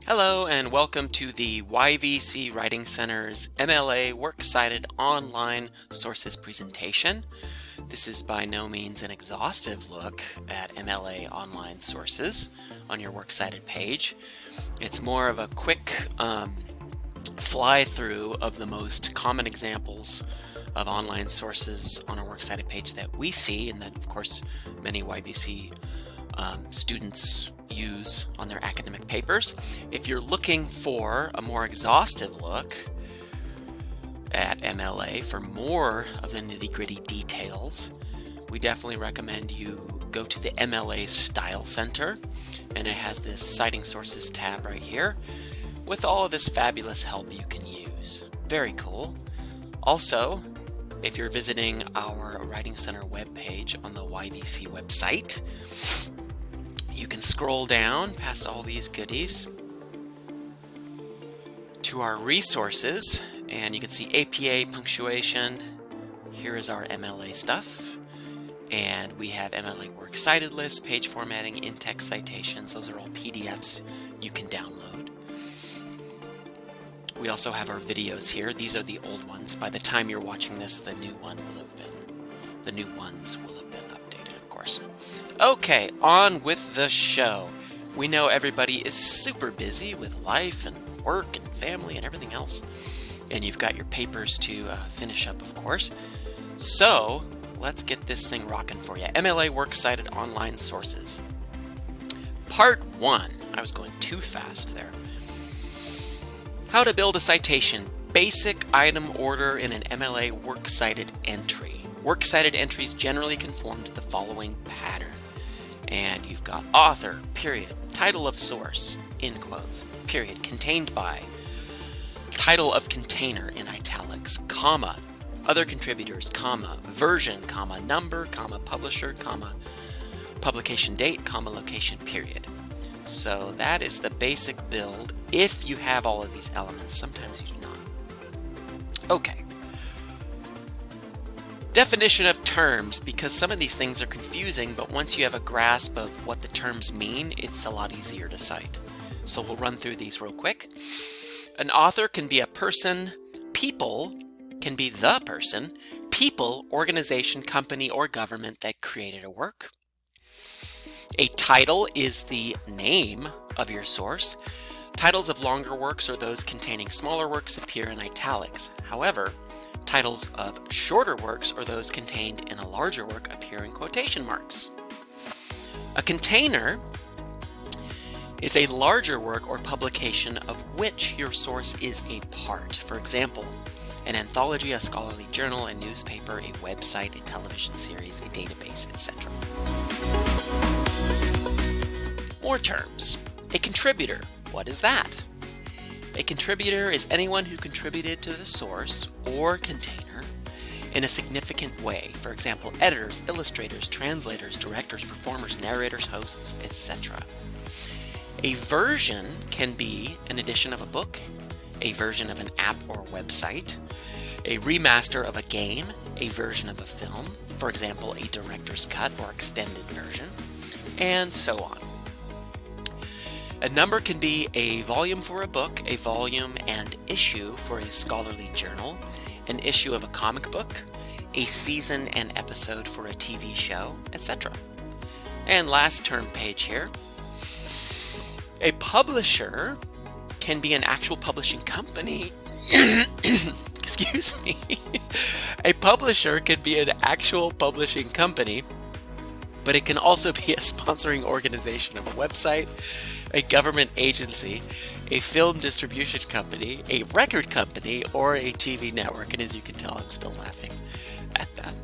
Hello and welcome to the YVC Writing Center's MLA Works-Cited online sources presentation. This is by no means an exhaustive look at MLA online sources on your Works-Cited page. It's more of a quick fly-through of the most common examples of online sources on our Works-Cited page that we see, and that of course many YVC students use on their academic papers. If you're looking for a more exhaustive look at MLA for more of the nitty-gritty details, we definitely recommend you go to the MLA Style Center, and it has this Citing Sources tab right here with all of this fabulous help you can use. Very cool. Also, if you're visiting our Writing Center webpage on the YVC website, you can scroll down past all these goodies to our resources, and you can see APA punctuation. Here is our MLA stuff, and we have MLA Works Cited list, page formatting, in-text citations. Those are all PDFs you can download. We also have our videos here. These are the old ones. By the time you're watching this, the new ones will have been updated, of course. Okay, on with the show. We know everybody is super busy with life and work and family and everything else, and you've got your papers to finish up, of course. So let's get this thing rocking for you. MLA Works Cited online sources. Part 1. I was going too fast there. How to build a citation. Basic item order in an MLA Works Cited entry. Works Cited entries generally conform to the following pattern. And you've got author, period, title of source, in quotes, period, contained by, title of container in italics, comma, other contributors, comma, version, comma, number, comma, publisher, comma, publication date, comma, location, period. So that is the basic build if you have all of these elements. Sometimes you do not. Okay. Definition of terms, because some of these things are confusing, but once you have a grasp of what the terms mean, it's a lot easier to cite. So we'll run through these real quick. An author can be a person, people can be the person, people, organization, company, or government that created a work. A title is the name of your source. Titles of longer works or those containing smaller works appear in italics. However, titles of shorter works or those contained in a larger work appear in quotation marks. A container is a larger work or publication of which your source is a part. For example, an anthology, a scholarly journal, a newspaper, a website, a television series, a database, etc. More terms. A contributor. What is that? A contributor is anyone who contributed to the source or container in a significant way. For example, editors, illustrators, translators, directors, performers, narrators, hosts, etc. A version can be an edition of a book, a version of an app or website, a remaster of a game, a version of a film, for example, a director's cut or extended version, and so on. A number can be a volume for a book, a volume and issue for a scholarly journal, an issue of a comic book, a season and episode for a TV show, etc. And last term page here. A publisher can be an actual publishing company. Excuse me. A publisher can be an actual publishing company, but it can also be a sponsoring organization of a website, a government agency, a film distribution company, a record company, or a TV network. And as you can tell, I'm still laughing at that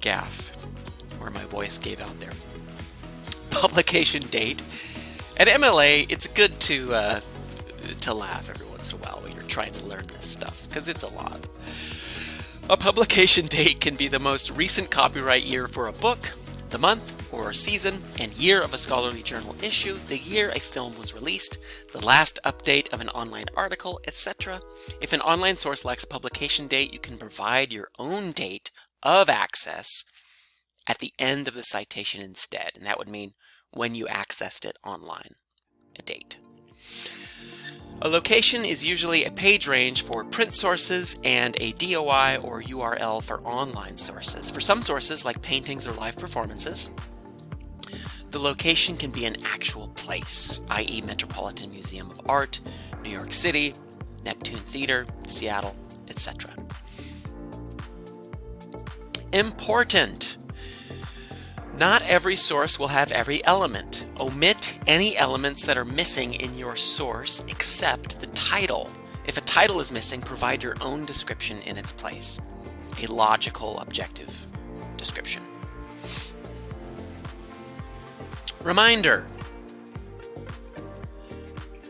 gaffe where my voice gave out there. Publication date. At MLA, it's good to laugh every once in a while when you're trying to learn this stuff, because it's a lot. A publication date can be the most recent copyright year for a book, the month or a season and year of a scholarly journal issue, the year a film was released, the last update of an online article, etc. If an online source lacks a publication date, you can provide your own date of access at the end of the citation instead, and that would mean when you accessed it online, a date. A location is usually a page range for print sources and a DOI or URL for online sources. For some sources, like paintings or live performances, the location can be an actual place, i.e. Metropolitan Museum of Art, New York City, Neptune Theater, Seattle, etc. Important! Not every source will have every element. Omit any elements that are missing in your source except the title. If a title is missing, provide your own description in its place. A logical, objective description. Reminder: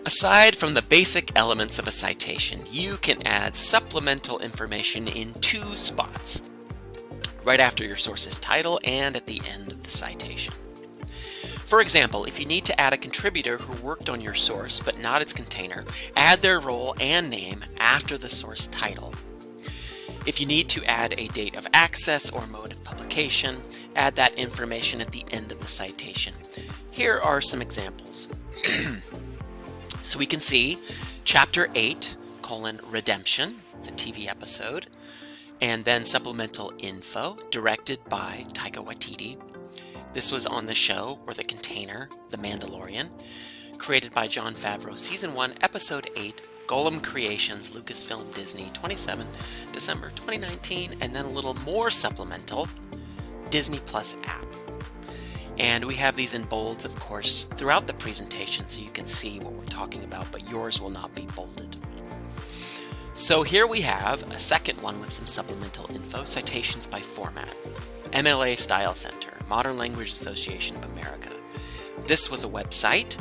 aside from the basic elements of a citation, you can add supplemental information in two spots: right after your source's title and at the end of the citation. For example, if you need to add a contributor who worked on your source but not its container, add their role and name after the source title. If you need to add a date of access or mode of publication, add that information at the end of the citation. Here are some examples. So we can see Chapter 8, Redemption, the TV episode, and then supplemental info, directed by Taika Waititi. This was on the show or the container, The Mandalorian, created by Jon Favreau, Season 1, Episode 8, Golem Creations, Lucasfilm Disney, 27 December 2019, and then a little more supplemental, Disney Plus app. And we have these in bolds, of course, throughout the presentation so you can see what we're talking about, but yours will not be bolded. So here we have a second one with some supplemental info, citations by format. MLA Style Center, Modern Language Association of America. This was a website.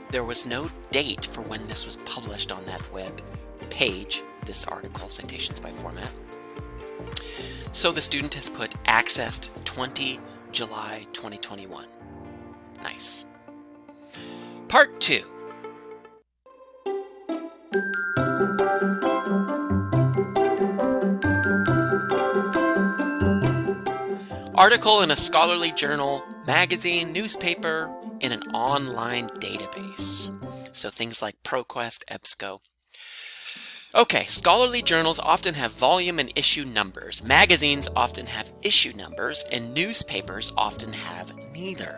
There was no date for when this was published on that web page, this article, citations by format. So the student has put accessed 20 July 2021. Nice. Part 2. Article in a scholarly journal, magazine, newspaper, in an online database. So things like ProQuest, EBSCO. Okay, scholarly journals often have volume and issue numbers. Magazines often have issue numbers, and newspapers often have neither.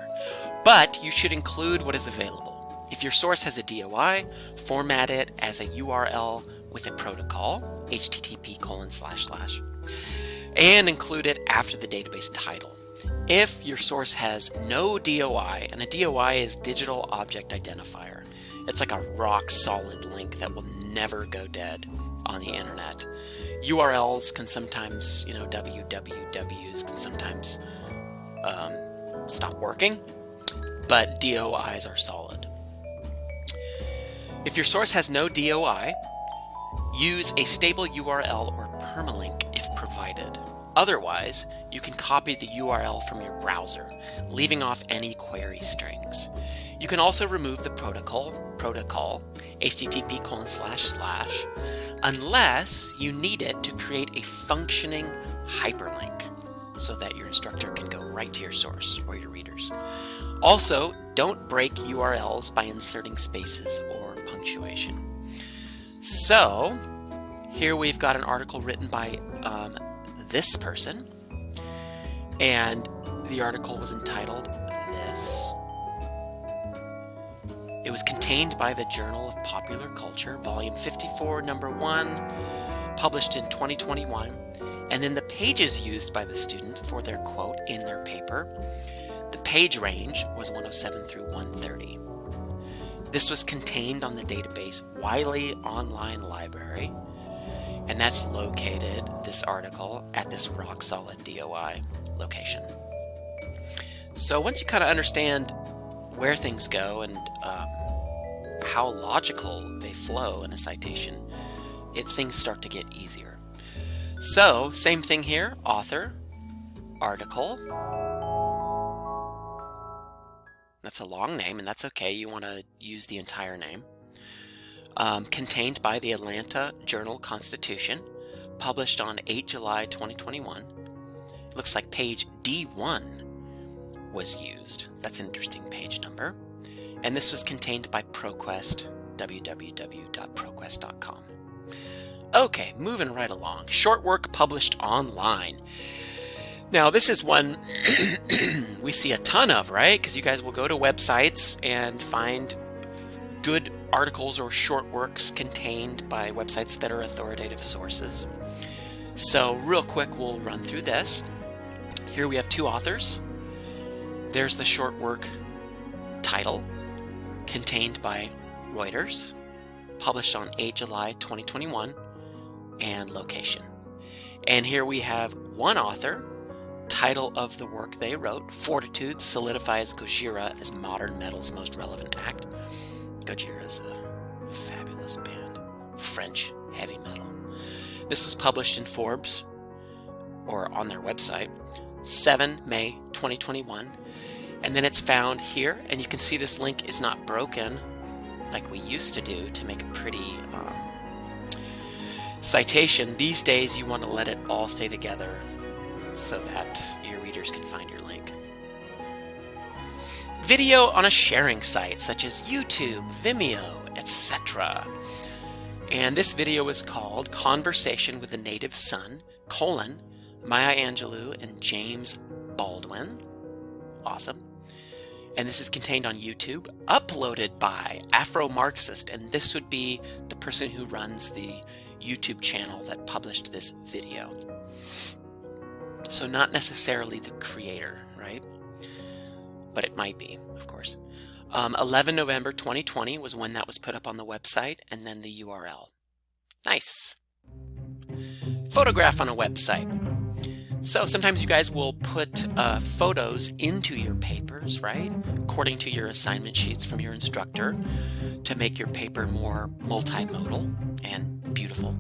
But you should include what is available. If your source has a DOI, format it as a URL with a protocol, http:// and include it after the database title. If your source has no DOI, and a DOI is Digital Object Identifier, it's like a rock-solid link that will never go dead on the internet. URLs can sometimes, wwws can sometimes stop working, but DOIs are solid. If your source has no DOI, use a stable URL or permalink if provided. Otherwise, you can copy the URL from your browser, leaving off any query strings. You can also remove the protocol http:// unless you need it to create a functioning hyperlink so that your instructor can go right to your source or your readers. Also, don't break URLs by inserting spaces or punctuation. So, here we've got an article written by this person, and the article was entitled this. It was contained by the Journal of Popular Culture, volume 54, number 1, published in 2021, and then the pages used by the student for their quote in their paper, the page range was 107 through 130. This was contained on the database Wiley Online Library, and that's located, this article, at this rock-solid DOI location. So once you kind of understand where things go and how logical they flow in a citation, things start to get easier. So, same thing here, author, article. That's a long name, and that's okay. You want to use the entire name. Contained by the Atlanta Journal-Constitution, published on 8 July 2021. Looks like page D1 was used. That's an interesting page number. And this was contained by ProQuest www.proquest.com. Okay, moving right along. Short work published online. Now, this is one we see a ton of, right? Because you guys will go to websites and find good articles or short works contained by websites that are authoritative sources. So real quick, we'll run through this. Here we have two authors. There's the short work title, contained by Reuters, published on 8 July 2021, and location. And here we have one author, title of the work they wrote, Fortitude solidifies Gojira as modern metal's most relevant act. Gojira is a fabulous band, French heavy metal. This was published in Forbes, or on their website, 7 May 2021. And then it's found here, and you can see this link is not broken like we used to do to make a pretty citation. These days you want to let it all stay together so that your readers can find your link. Video on a sharing site such as YouTube, Vimeo, etc. And this video is called Conversation with a Native Son, Maya Angelou and James Baldwin. Awesome. And this is contained on YouTube, uploaded by Afro-Marxist, and this would be the person who runs the YouTube channel that published this video. So not necessarily the creator, right? But it might be, of course. 11 November 2020 was when that was put up on the website, and then the URL. Nice. Photograph on a website. So sometimes you guys will put photos into your papers, right? According to your assignment sheets from your instructor to make your paper more multimodal and beautiful.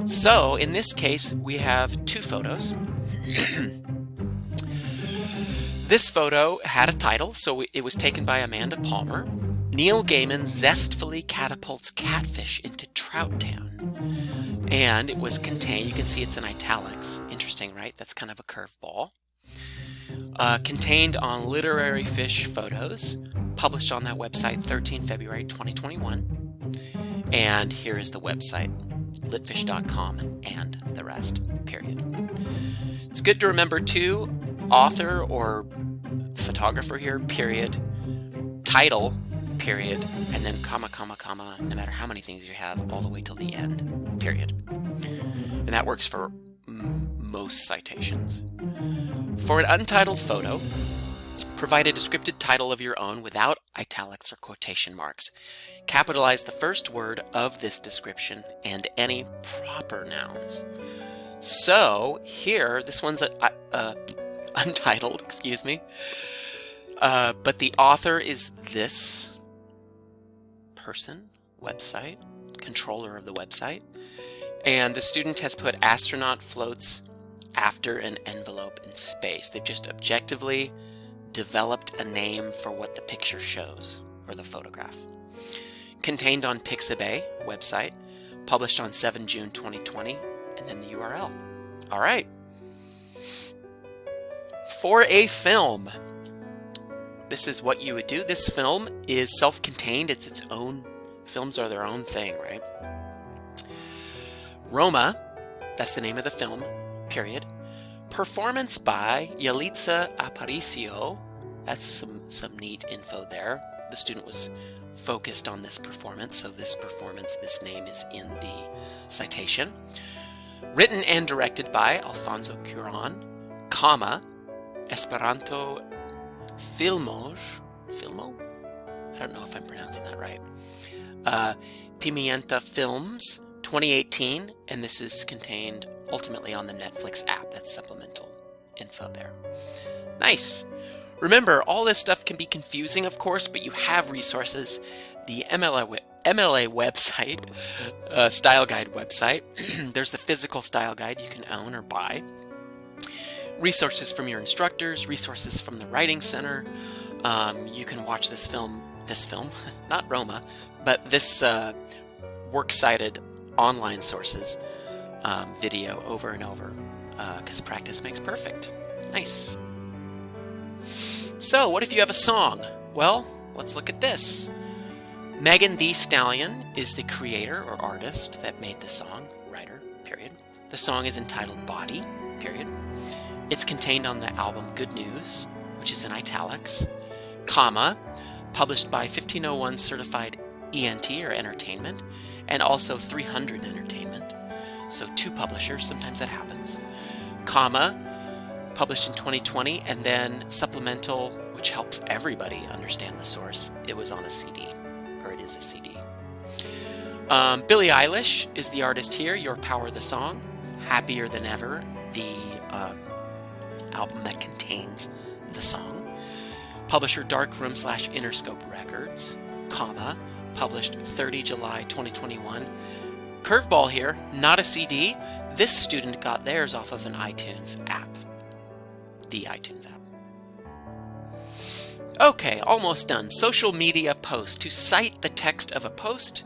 So in this case, we have two photos. This photo had a title, so it was taken by Amanda Palmer. Neil Gaiman zestfully catapults catfish into Trout Town. And it was contained, you can see it's in italics. Interesting, right? That's kind of a curveball. Contained on Literary Fish Photos, published on that website 13 February 2021. And here is the website, litfish.com, and the rest, period. It's good to remember too, author or photographer here, period, title, period, and then comma, comma, comma, no matter how many things you have, all the way till the end, period. And that works for most citations. For an untitled photo, provide a descriptive title of your own without italics or quotation marks. Capitalize the first word of this description and any proper nouns. So here, this one's untitled, excuse me, but the author is this person, website, controller of the website, and the student has put astronaut floats after an envelope in space. They've just objectively developed a name for what the picture shows, or the photograph. Contained on Pixabay website, published on 7 June 2020, and then the URL. All right. For a film, this is what you would do. This film is self-contained. It's its own, films are their own thing, right? Roma, that's the name of the film, period. Performance by Yalitza Aparicio. That's some neat info there. The student was focused on this performance, so this performance, this name is in the citation. Written and directed by Alfonso Cuarón, comma, Esperanto Filmo? I don't know if I'm pronouncing that right. Pimienta Films, 2018, and this is contained ultimately on the Netflix app. That's supplemental info there. Nice. Remember, all this stuff can be confusing, of course, but you have resources. The MLA website, style guide website. There's the physical style guide you can own or buy. Resources from your instructors, resources from the Writing Center. You can watch this film, not Roma, but this Works-Cited online sources video over and over, because practice makes perfect. Nice. So what if you have a song? Well, let's look at this. Megan Thee Stallion is the creator or artist that made the song, writer, period. The song is entitled Body, period. It's contained on the album Good News, which is in italics, comma, published by 1501 Certified ENT or Entertainment, and also 300 Entertainment. So 2 publishers, sometimes that happens. Comma, published in 2020, and then supplemental, which helps everybody understand the source. It was on a CD, or it is a CD. Billie Eilish is the artist here. Your Power, the song. Happier Than Ever, the album that contains the song. Publisher Darkroom/Interscope Records, comma, published 30 July 2021. Curveball here, not a CD. This student got theirs off of an iTunes app. The iTunes app. Okay, almost done. Social media post. To cite the text of a post,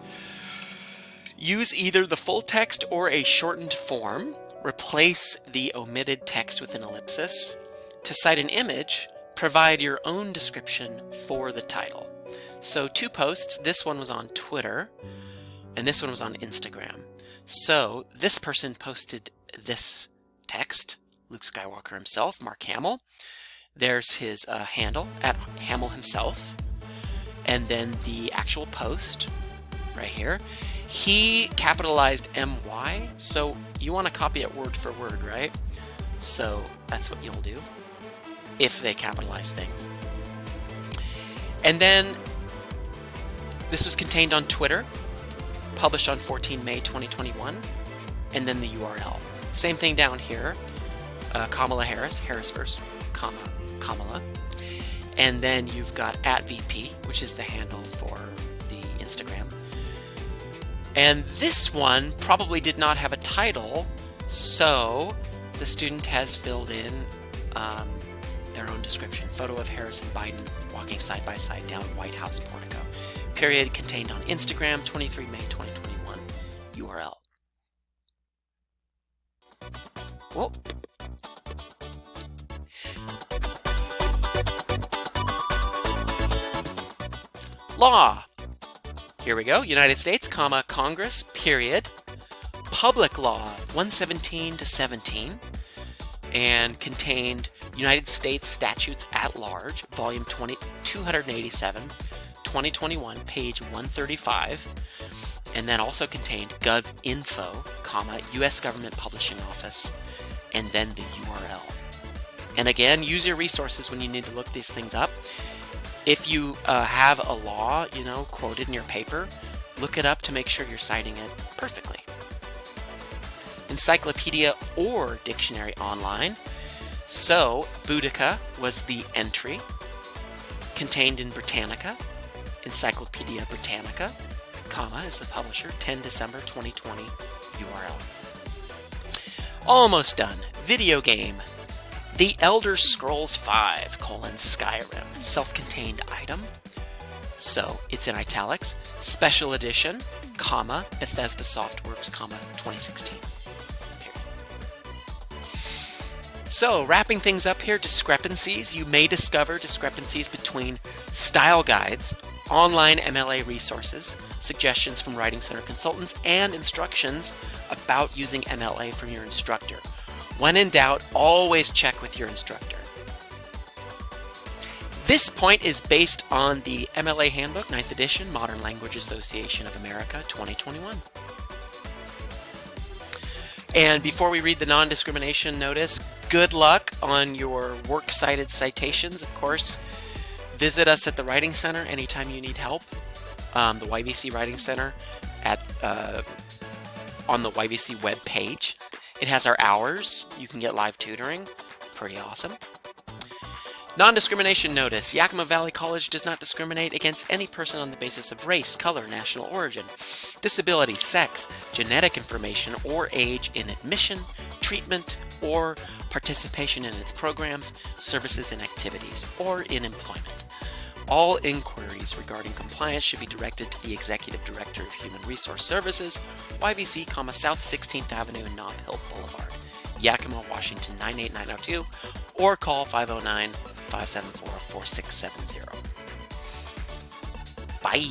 use either the full text or a shortened form. Replace the omitted text with an ellipsis. To cite an image, provide your own description for the title. So 2 posts. This one was on Twitter, and this one was on Instagram. So this person posted this text, Luke Skywalker himself, Mark Hamill. There's his handle, at Hamill himself. And then the actual post, right here. He capitalized MY, so you want to copy it word for word, right? So that's what you'll do, if they capitalize things. And then this was contained on Twitter, published on 14 May 2021, and then the URL. Same thing down here, Kamala Harris, Harrisverse, comma, Kamala. And then you've got @VP, which is the handle for the Instagram. And this one probably did not have a title, so the student has filled in their own description. Photo of Harris and Biden walking side by side down White House portico. Period, contained on Instagram, 23 May 2021, URL. Whoa. Law. Here we go. United States, comma, Congress, period. Public Law 117 to 17, and contained United States Statutes at Large, volume 287, 2021, page 135, and then also contained GovInfo, comma, U.S. Government Publishing Office, and then the URL. And again, use your resources when you need to look these things up. If you have a law, quoted in your paper, look it up to make sure you're citing it perfectly. Encyclopedia or dictionary online. So, Boudica was the entry, contained in Britannica. Encyclopedia Britannica, comma, is the publisher, 10 December 2020 URL. Almost done. Video game. The Elder Scrolls V, Skyrim, self-contained item. So it's in italics. Special edition, comma, Bethesda Softworks, comma, 2016. Period. So wrapping things up here, discrepancies. You may discover discrepancies between style guides, online MLA resources, suggestions from Writing Center consultants, and instructions about using MLA from your instructor. When in doubt, always check with your instructor. This point is based on the MLA Handbook, 9th edition, Modern Language Association of America, 2021. And before we read the non-discrimination notice, good luck on your works-cited citations. Of course, visit us at the Writing Center anytime you need help. The YVC Writing Center on the YVC web page. It has our hours. You can get live tutoring. Pretty awesome. Non-discrimination notice. Yakima Valley College does not discriminate against any person on the basis of race, color, national origin, disability, sex, genetic information, or age in admission, treatment, or participation in its programs, services, and activities, or in employment. All inquiries regarding compliance should be directed to the Executive Director of Human Resource Services, YVC, South 16th Avenue and Nob Hill Boulevard, Yakima, Washington 98902, or call 509-574-4670. Bye!